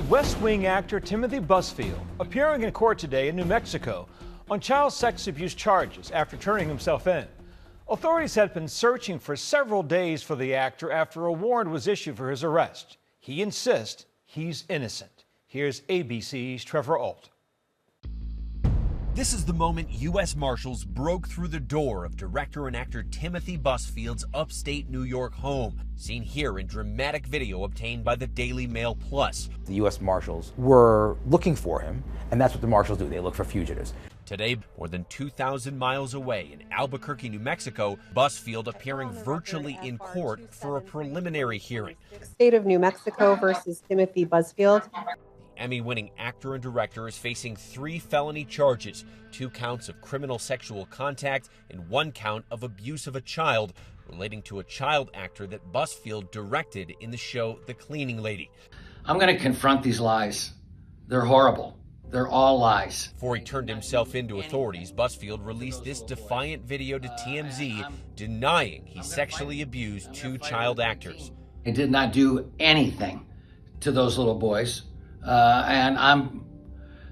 West Wing actor Timothy Busfield appearing in court today in New Mexico on child sex abuse charges after turning himself in. Authorities had been searching for several days for the actor after a warrant was issued for his arrest. He insists he's innocent. Here's ABC's Trevor Ault. This is the moment U.S. Marshals broke through the door of director and actor Timothy Busfield's upstate New York home, seen here in dramatic video obtained by the Daily Mail Plus. The U.S. Marshals were looking for him, and that's what the Marshals do. They look for fugitives. Today, more than 2,000 miles away in Albuquerque, New Mexico, Busfield appearing virtually in court for a preliminary hearing. State of New Mexico versus Timothy Busfield. Emmy-winning actor and director is facing 3 felony charges, 2 counts of criminal sexual contact and 1 count of abuse of a child relating to a child actor that Busfield directed in the show The Cleaning Lady. I'm going to confront these lies. They're horrible. They're all lies. Before he turned himself into authorities, Busfield released this defiant video to TMZ denying he sexually abused 2 child actors. I did not do anything to those little boys. And I'm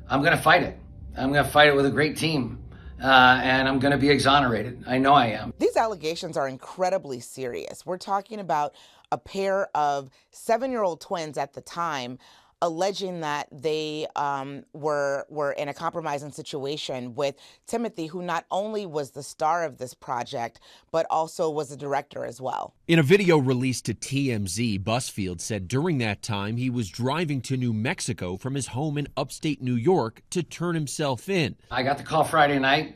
going to fight it. I'm going to fight it with a great team, and I'm going to be exonerated. I know I am. These allegations are incredibly serious. We're talking about a pair of 7-year-old twins at the time alleging that they were in a compromising situation with Timothy, who not only was the star of this project, but also was the director as well. In a video released to TMZ, Busfield said during that time he was driving to New Mexico from his home in upstate New York to turn himself in. I got the call Friday night.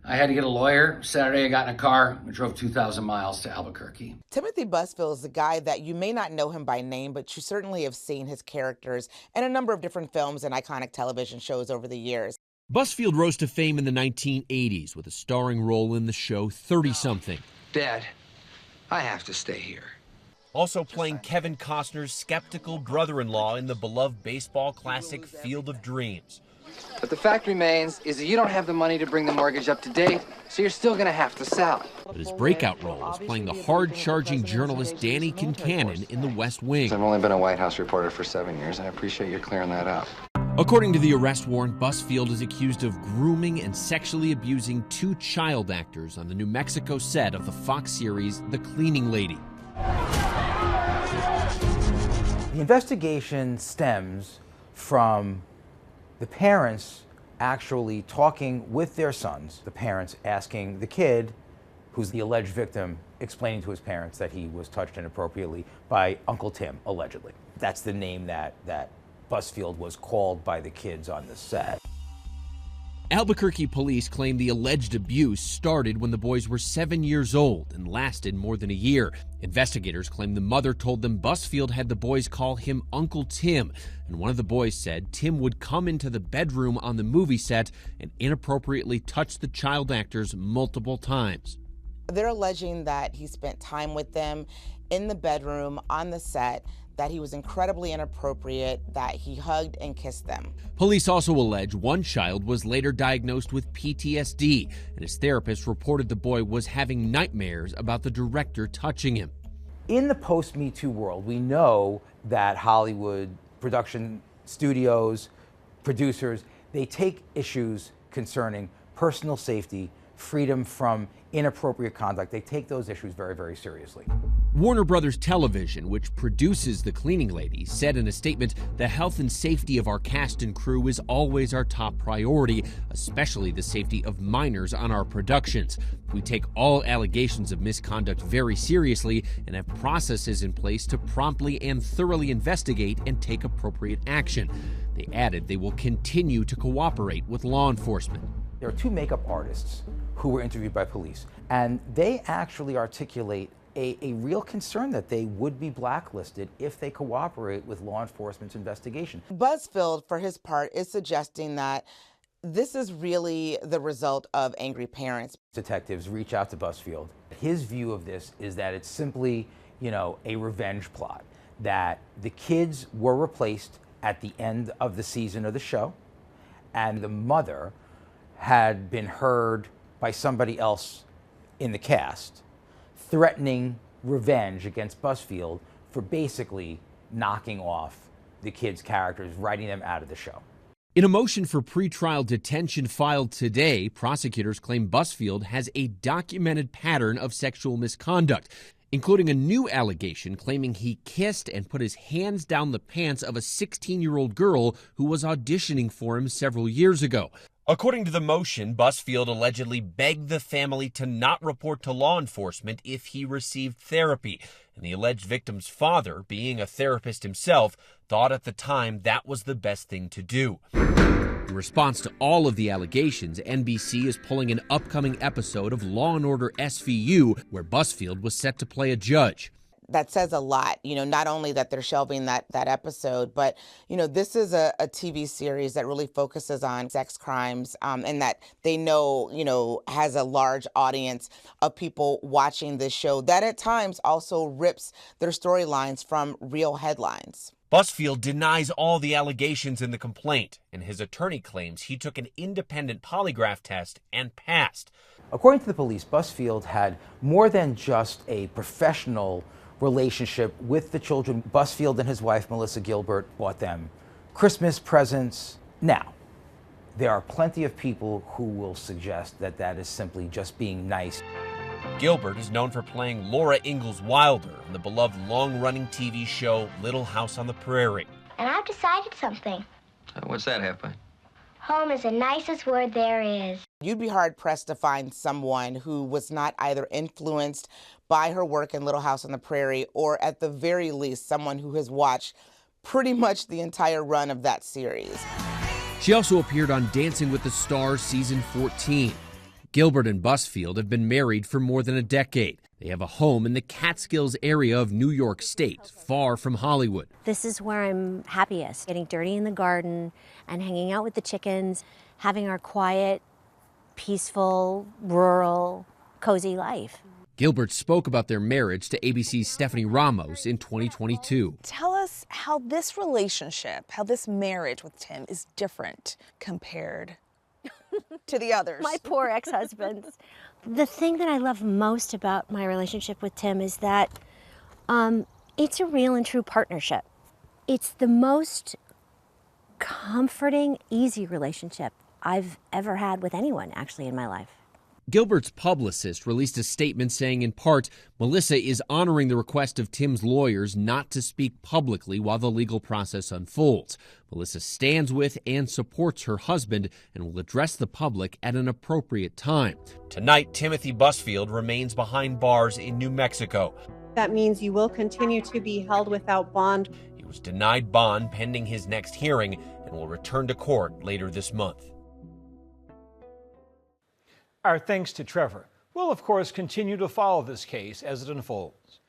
I had to get a lawyer. Saturday, I got in a car and drove 2,000 miles to Albuquerque. Timothy Busfield is a guy that you may not know him by name, but you certainly have seen his characters in a number of different films and iconic television shows over the years. Busfield rose to fame in the 1980s with a starring role in the show 30-something. Dad, I have to stay here. Also playing Kevin Costner's skeptical brother-in-law in the beloved baseball classic Field of Dreams. But the fact remains is that you don't have the money to bring the mortgage up to date, so you're still going to have to sell. But his breakout role is playing the hard-charging journalist Danny Kincannon in The West Wing. I've only been a White House reporter for 7 years, and I appreciate you clearing that up. According to the arrest warrant, Busfield is accused of grooming and sexually abusing 2 child actors on the New Mexico set of the Fox series The Cleaning Lady. The investigation stems from the parents actually talking with their sons, the parents asking the kid, who's the alleged victim, explaining to his parents that he was touched inappropriately by Uncle Tim, allegedly. That's the name that Busfield was called by the kids on the set. Albuquerque police claim the alleged abuse started when the boys were 7 years old and lasted more than a year. Investigators claim the mother told them Busfield had the boys call him Uncle Tim, and one of the boys said Tim would come into the bedroom on the movie set and inappropriately touch the child actors multiple times. They're alleging that he spent time with them in the bedroom, on the set, that he was incredibly inappropriate, that he hugged and kissed them. Police also allege one child was later diagnosed with PTSD, and his therapist reported the boy was having nightmares about the director touching him. In the post-Me Too world, we know that Hollywood production studios, producers, they take issues concerning personal safety, freedom from inappropriate conduct. They take those issues very, very seriously. Warner Brothers Television, which produces The Cleaning Lady, said in a statement, "The health and safety of our cast and crew is always our top priority, especially the safety of minors on our productions. We take all allegations of misconduct very seriously and have processes in place to promptly and thoroughly investigate and take appropriate action." They added they will continue to cooperate with law enforcement. There are 2 makeup artists who were interviewed by police, and they actually articulate a real concern that they would be blacklisted if they cooperate with law enforcement's investigation. Busfield, for his part, is suggesting that this is really the result of angry parents. Detectives reach out to Busfield. His view of this is that it's simply, a revenge plot, that the kids were replaced at the end of the season of the show, and the mother had been heard by somebody else in the cast threatening revenge against Busfield for basically knocking off the kids' characters, writing them out of the show. In a motion for pretrial detention filed today, prosecutors claim Busfield has a documented pattern of sexual misconduct, including a new allegation claiming he kissed and put his hands down the pants of a 16-year-old girl who was auditioning for him several years ago. According to the motion, Busfield allegedly begged the family to not report to law enforcement if he received therapy, and the alleged victim's father, being a therapist himself, thought at the time that was the best thing to do. In response to all of the allegations, NBC is pulling an upcoming episode of Law & Order SVU, where Busfield was set to play a judge. That says a lot, not only that they're shelving that episode, but, this is a TV series that really focuses on sex crimes and that they know, has a large audience of people watching this show that at times also rips their storylines from real headlines. Busfield denies all the allegations in the complaint, and his attorney claims he took an independent polygraph test and passed. According to the police, Busfield had more than just a professional relationship with the children. Busfield and his wife, Melissa Gilbert, bought them Christmas presents. Now, there are plenty of people who will suggest that that is simply just being nice. Gilbert is known for playing Laura Ingalls Wilder in the beloved long-running TV show Little House on the Prairie. And I've decided something. What's that, Halfway? Home is the nicest word there is. You'd be hard-pressed to find someone who was not either influenced by her work in Little House on the Prairie or at the very least someone who has watched pretty much the entire run of that series. She also appeared on Dancing with the Stars season 14. Gilbert and Busfield have been married for more than a decade. They have a home in the Catskills area of New York State, far from Hollywood. This is where I'm happiest, getting dirty in the garden and hanging out with the chickens, having our quiet, peaceful, rural, cozy life. Gilbert spoke about their marriage to ABC's Stephanie Ramos in 2022. Tell us how this relationship, how this marriage with Tim is different compared to the others. My poor ex-husbands. The thing that I love most about my relationship with Tim is that it's a real and true partnership. It's the most comforting, easy relationship I've ever had with anyone, actually, in my life. Gilbert's publicist released a statement saying, in part, Melissa is honoring the request of Tim's lawyers not to speak publicly while the legal process unfolds. Melissa stands with and supports her husband and will address the public at an appropriate time. Tonight, Timothy Busfield remains behind bars in New Mexico. That means you will continue to be held without bond. He was denied bond pending his next hearing and will return to court later this month. Our thanks to Trevor. We'll, of course, continue to follow this case as it unfolds.